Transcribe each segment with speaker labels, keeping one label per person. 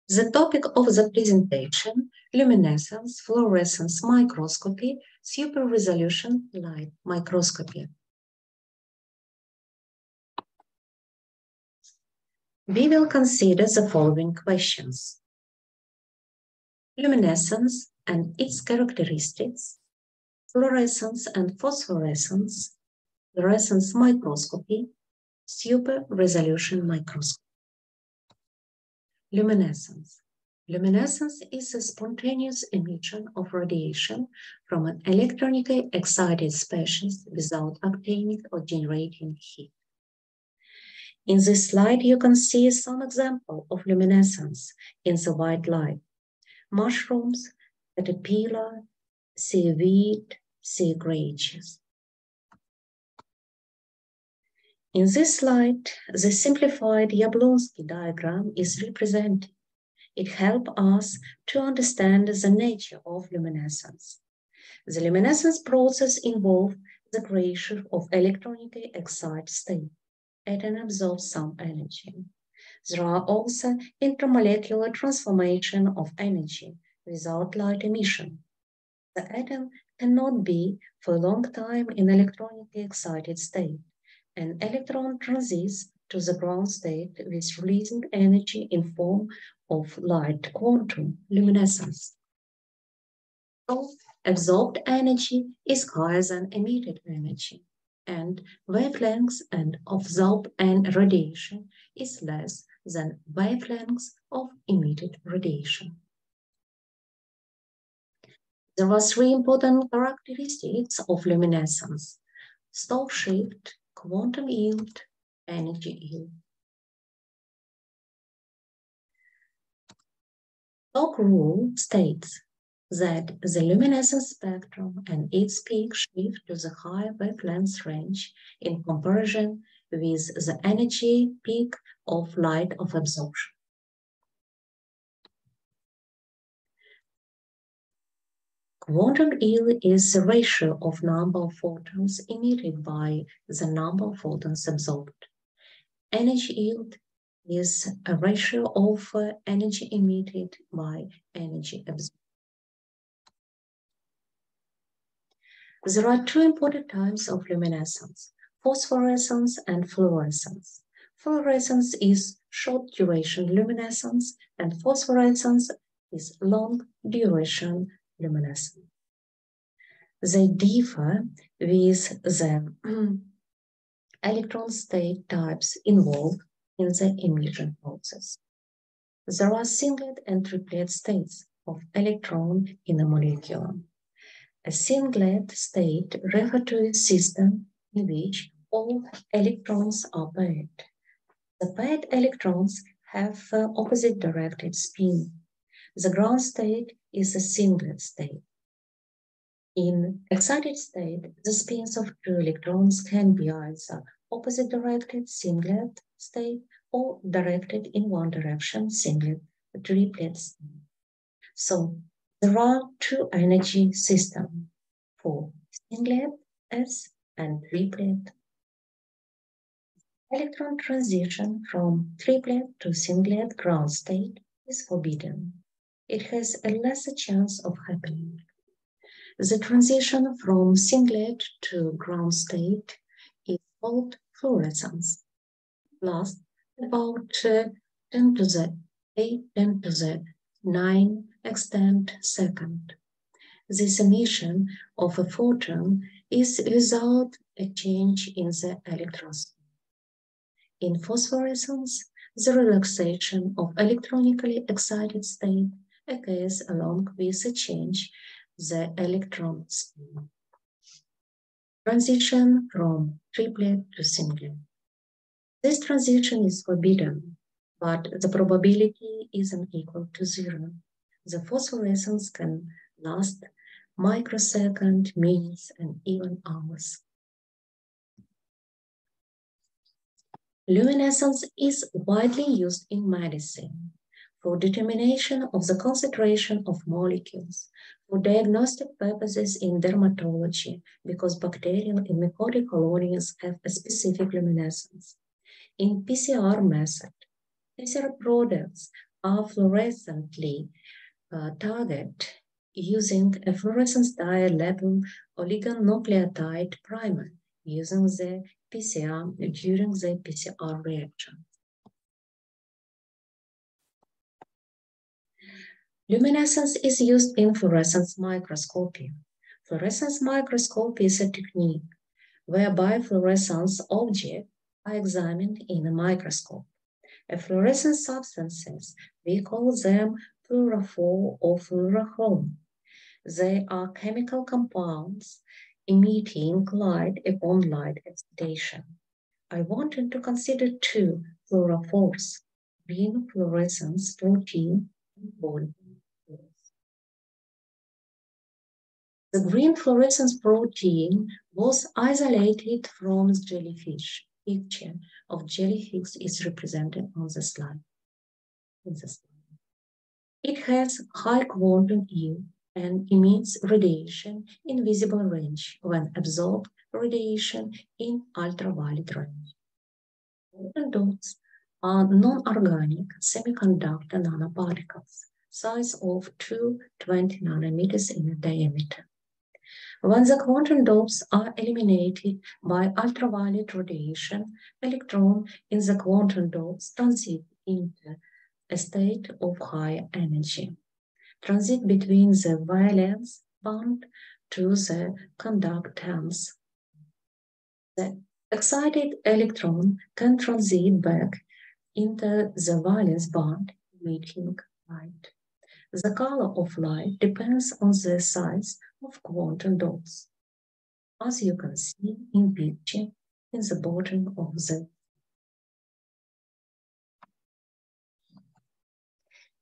Speaker 1: The topic of the presentation, luminescence, fluorescence microscopy, super-resolution light microscopy. We will consider the following questions: luminescence and its characteristics, fluorescence and phosphorescence, fluorescence microscopy, super-resolution microscopy. Luminescence. Luminescence is a spontaneous emission of radiation from an electronically excited species without obtaining or generating heat. In this slide, you can see some example of luminescence in the white light. Mushrooms, caterpillar, seaweed, sea creatures. In this slide, the simplified Jablonski diagram is represented. It helps us to understand the nature of luminescence. The luminescence process involves the creation of electronically excited state. Atom absorbs some energy. There are also intermolecular transformation of energy without light emission. The atom cannot be for a long time in electronically excited state. An electron transits to the ground state with releasing energy in form of light quantum luminescence. So, absorbed energy is higher than emitted energy, and wavelengths and absorbed radiation is less than wavelengths of emitted radiation. There are three important characteristics of luminescence: Stokes shift, quantum yield, energy yield. Stokes rule states that the luminescence spectrum and its peak shift to the high wavelength range in comparison with the energy peak of light of absorption. Quantum yield is the ratio of number of photons emitted by the number of photons absorbed. Energy yield is a ratio of energy emitted by energy absorbed. There are two important types of luminescence: phosphorescence and fluorescence. Fluorescence is short duration luminescence, and phosphorescence is long duration luminescence. They differ with the electron state types involved in the emission process. There are singlet and triplet states of electron in a molecule. A singlet state refers to a system in which all electrons are paired. The paired electrons have opposite directed spin. The ground state is a singlet state. In excited state, the spins of two electrons can be either opposite directed singlet state or directed in one direction singlet triplet state. So there are two energy systems for singlet S and triplet. Electron transition from triplet to singlet ground state is forbidden. It has a lesser chance of happening. The transition from singlet to ground state is called fluorescence. Lasts about 10 to the 8, 10 to the 9 extant second. This emission of a photon is without a change in the electron spin. In phosphorescence, the relaxation of electronically excited state occurs along with a change the electron spin. Transition from triplet to singlet. This transition is forbidden, but the probability isn't equal to 0. The phosphorescence can last microseconds, minutes, and even hours. Luminescence is widely used in medicine for determination of the concentration of molecules, for diagnostic purposes in dermatology, because bacterial and mycotic colonies have a specific luminescence. In PCR method, PCR products are fluorescently targeted using a fluorescence dye labeled oligonucleotide primer using the PCR during the PCR reaction. Luminescence is used in fluorescence microscopy. Fluorescence microscopy is a technique whereby fluorescence objects are examined in a microscope. Fluorescent substances, we call them fluorophore or fluorochrome. They are chemical compounds emitting light upon light excitation. I wanted to consider two fluorophores, green fluorescence protein and gold. The green fluorescence protein was isolated from jellyfish. Picture of jellyfish is represented on the slide. It has high quantum E and emits radiation in visible range when absorbed radiation in ultraviolet range. Quantum dots are non-organic semiconductor nanoparticles, size of 220 nanometers in diameter. When the quantum dots are eliminated by ultraviolet radiation, electrons in the quantum dots transit into a state of high energy. Transit between the valence band to the conductance. The excited electron can transit back into the valence band, emitting light. The color of light depends on the size of quantum dots, as you can see in picture in the bottom of the.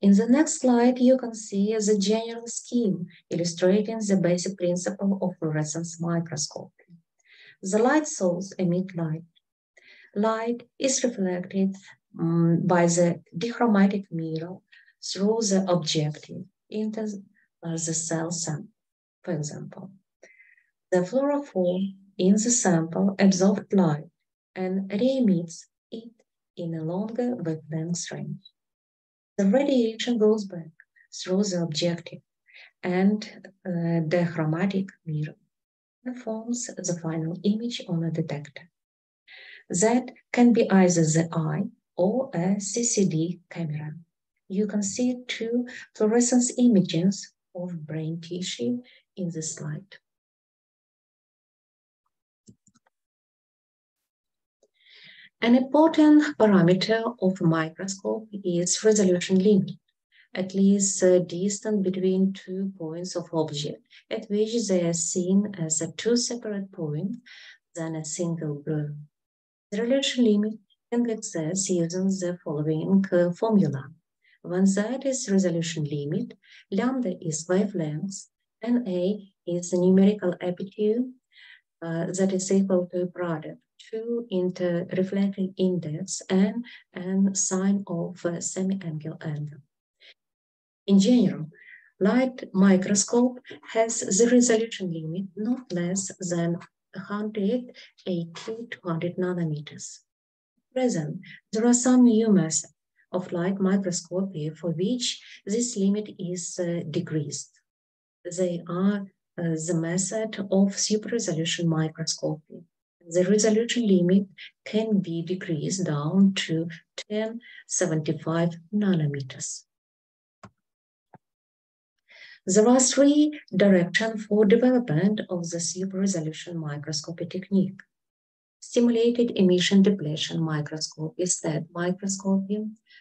Speaker 1: In the next slide, you can see the general scheme illustrating the basic principle of fluorescence microscopy. The light source emits light. Light is reflected by the dichromatic mirror through the objective into the cell sample. For example, the fluorophore in the sample absorbs light and re-emits it in a longer wavelength range. The radiation goes back through the objective and the chromatic mirror and forms the final image on a detector. That can be either the eye or a CCD camera. You can see two fluorescence images of brain tissue in the slide. An important parameter of a microscope is resolution limit, at least distant between 2 points of object, at which they are seen as a two separate points than a single blur. The resolution limit can be accessed using the following formula. When Z is resolution limit, lambda is wavelength, NA is the numerical amplitude that is equal to a product 2 into reflecting index and sine of semi-angle angle. In general, light microscope has the resolution limit not less than 180 to 100 nanometers. At present, there are some new methods of light microscopy for which this limit is decreased. They are the method of super-resolution microscopy. The resolution limit can be decreased down to 1075 nanometers. There are three directions for development of the super-resolution microscopy technique. Stimulated emission depletion microscopy, STED microscopy,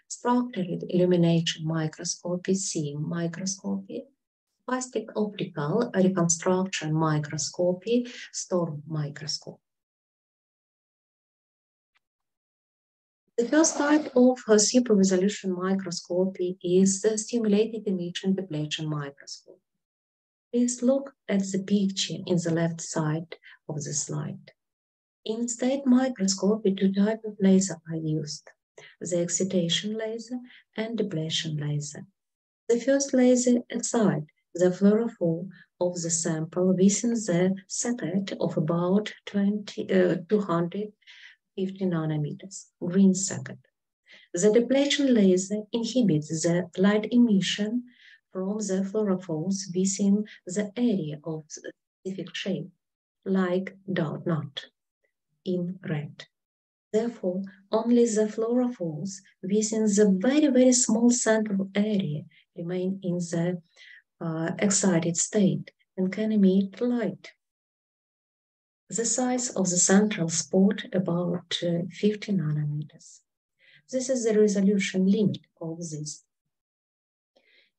Speaker 1: structured illumination microscopy, SEAM microscopy, Stochastic optical reconstruction microscopy, STORM microscopy. The first type of super-resolution microscopy is the stimulated emission depletion microscopy. Please look at the picture in the left side of the slide. In STED microscopy, two types of laser are used, the excitation laser and depletion laser. The first laser excites the fluorophore of the sample within the socket of about 250 nanometers, green socket. The depletion laser inhibits the light emission from the fluorophores within the area of specific shape, like doughnut in red. Therefore, only the fluorophores within the very, very small central area remain in the excited state and can emit light. The size of the central spot about 50 nanometers. This is the resolution limit of this.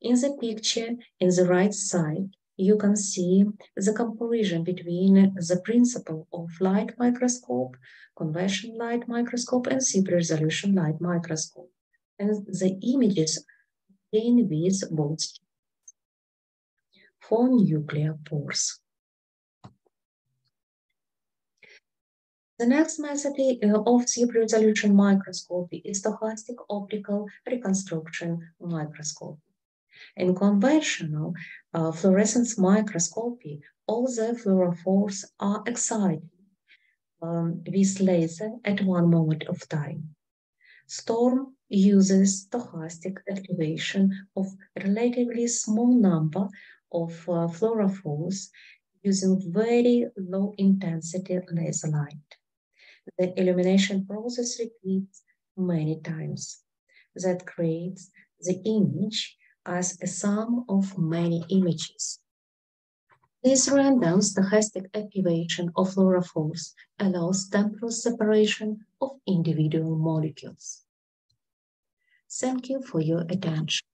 Speaker 1: In the picture, in the right side, you can see the comparison between the principle of light microscope, convection light microscope, and super resolution light microscope, and the images obtained with both for nuclear pores. The next method of super resolution microscopy is stochastic optical reconstruction microscopy. In conventional fluorescence microscopy, all the fluorophores are excited with laser at one moment of time. STORM uses stochastic activation of relatively small number of fluorophores using very low intensity laser light. The illumination process repeats many times. That creates the image as a sum of many images. This random stochastic activation of fluorophores allows temporal separation of individual molecules. Thank you for your attention.